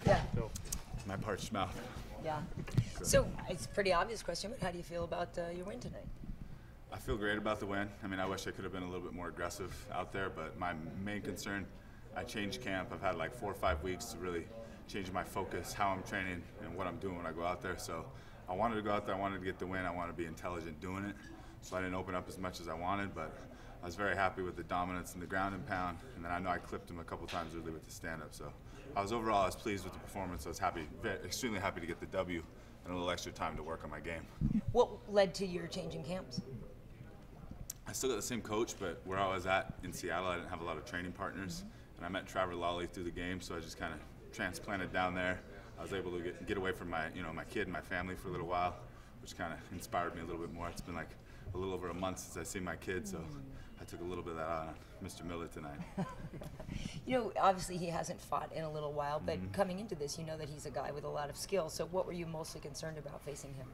Yeah. My parched mouth. Yeah. So it's a pretty obvious question, but how do you feel about your win tonight? I feel great about the win. I mean, I wish I could have been a little bit more aggressive out there, but my main concern, I changed camp. I've had like 4 or 5 weeks to really change my focus, how I'm training, and what I'm doing when I go out there. So I wanted to go out there, I wanted to get the win, I wanted to be intelligent doing it. So I didn't open up as much as I wanted, but I was very happy with the dominance in the ground and pound, and then I know I clipped him a couple times really with the stand-up. So I was pleased with the performance. I was happy, extremely happy to get the W and a little extra time to work on my game. What led to your changing camps? I still got the same coach, but where I was at in Seattle, I didn't have a lot of training partners. And I met Trevor through the game, so I just kind of transplanted down there. I was able to get away from my kid and my family for a little while, which kind of inspired me a little bit more. It's been like a little over a month since I've seen my kid, so I took a little bit of that out on Mr. Miller tonight. You know, obviously he hasn't fought in a little while, but coming into this, you know that he's a guy with a lot of skill. So what were you mostly concerned about facing him?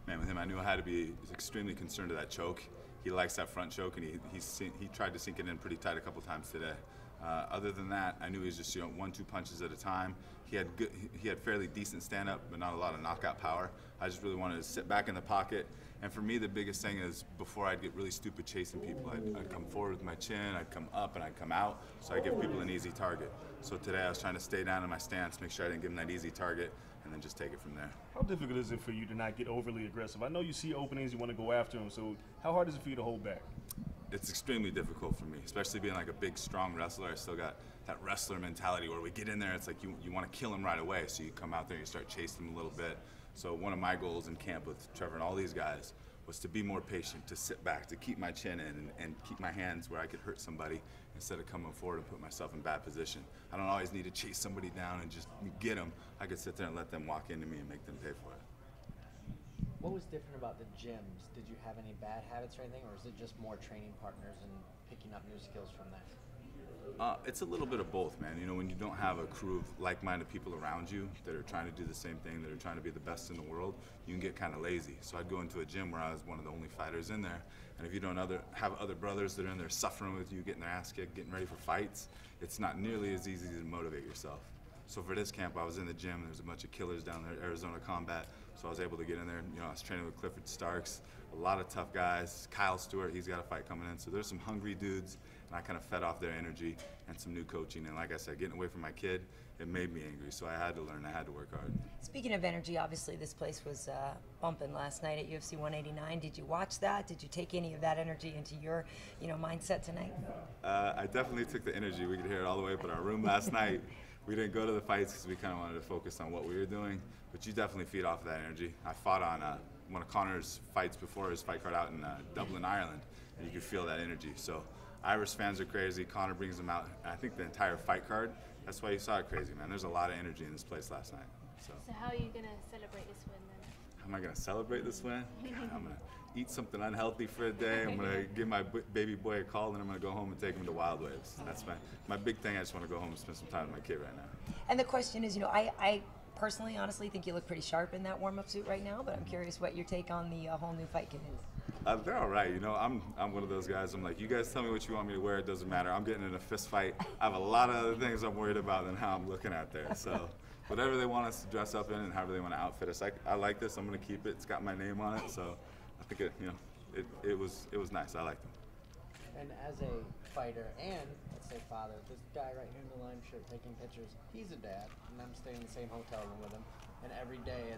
Man, with him, I knew I had to be extremely concerned of that choke. He likes that front choke, and he tried to sink it in pretty tight a couple times today. Other than that, I knew he was just 1-2 punches at a time. He had fairly decent stand-up, but not a lot of knockout power. I just really wanted to sit back in the pocket. And for me, the biggest thing is before I'd get really stupid chasing people, I'd come forward with my chin, I'd come up, and I'd come out, so I give people an easy target. So today I was trying to stay down in my stance, make sure I didn't give him that easy target, and then just take it from there. How difficult is it for you to not get overly aggressive? I know you see openings, you want to go after them, so how hard is it for you to hold back? It's extremely difficult for me, especially being like a big, strong wrestler. I still got that wrestler mentality where we get in there, it's like you want to kill him right away, so you come out there and you start chasing him a little bit. So one of my goals in camp with Trevor and all these guys was to be more patient, to sit back, to keep my chin in and keep my hands where I could hurt somebody instead of coming forward and put myself in bad position. I don't always need to chase somebody down and just get them. I could sit there and let them walk into me and make them pay for it. What was different about the gyms? Did you have any bad habits or anything, or is it just more training partners and picking up new skills from that? It's a little bit of both, man. You know, when you don't have a crew of like-minded people around you that are trying to do the same thing, that are trying to be the best in the world, you can get kind of lazy. So I'd go into a gym where I was one of the only fighters in there, and if you don't have other brothers that are in there suffering with you, getting their ass kicked, getting ready for fights, it's not nearly as easy to motivate yourself. So for this camp, I was in the gym, and there's a bunch of killers down there, Arizona Combat, so I was able to get in there. You know, I was training with Clifford Starks, a lot of tough guys. Kyle Stewart, he's got a fight coming in, so there's some hungry dudes, and I kind of fed off their energy and some new coaching. And like I said, getting away from my kid, it made me angry, so I had to learn, I had to work hard. Speaking of energy, obviously this place was bumping last night at UFC 189. Did you watch that? Did you take any of that energy into your mindset tonight? I definitely took the energy. We could hear it all the way up in our room last night. We didn't go to the fights because we kind of wanted to focus on what we were doing, but you definitely feed off of that energy. I fought on one of Conor's fights before his fight card out in Dublin, Ireland, and you could feel that energy. So Irish fans are crazy. Conor brings them out. And I think the entire fight card, that's why you saw it crazy, man. There's a lot of energy in this place last night. So how are you going to celebrate this win then? How am I going to celebrate this win? I'm going to eat something unhealthy for a day. I'm going to give my baby boy a call, and I'm going to go home and take him to Wild Waves. That's my big thing. I just want to go home and spend some time with my kid right now. And the question is, I personally, honestly, think you look pretty sharp in that warm-up suit right now, but I'm curious what your take on the whole new fight kit is. They're all right. I'm one of those guys. I'm like, you guys tell me what you want me to wear. It doesn't matter. I'm getting in a fist fight. I have a lot of other things I'm worried about than how I'm looking out there. So whatever they want us to dress up in and however they want to outfit us, I like this. I'm going to keep it. It's got my name on it. So I think it was nice. I liked it. And as a fighter and, let's say, father, this guy right here in the lime shirt taking pictures, he's a dad, and I'm staying in the same hotel room with him, and every day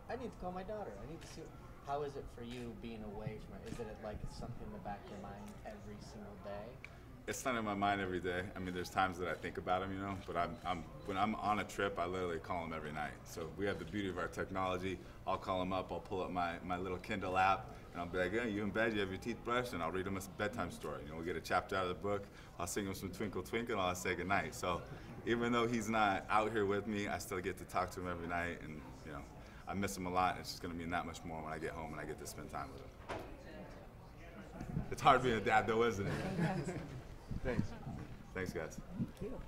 I need to call my daughter. I need to see. How is it for you being away from it? Is it like something in the back of your mind every single day? It's not in my mind every day. I mean, there's times that I think about him, but when I'm on a trip, I literally call him every night. So we have the beauty of our technology. I'll call him up, I'll pull up my little Kindle app, and I'll be like, you in bed, you have your teeth brushed, and I'll read him a bedtime story. We'll get a chapter out of the book, I'll sing him some Twinkle Twinkle, and I'll say goodnight. So even though he's not out here with me, I still get to talk to him every night, and I miss him a lot. It's just going to mean that much more when I get home and I get to spend time with him. It's hard being a dad though, isn't it? Thanks. Thanks, guys. Thank you.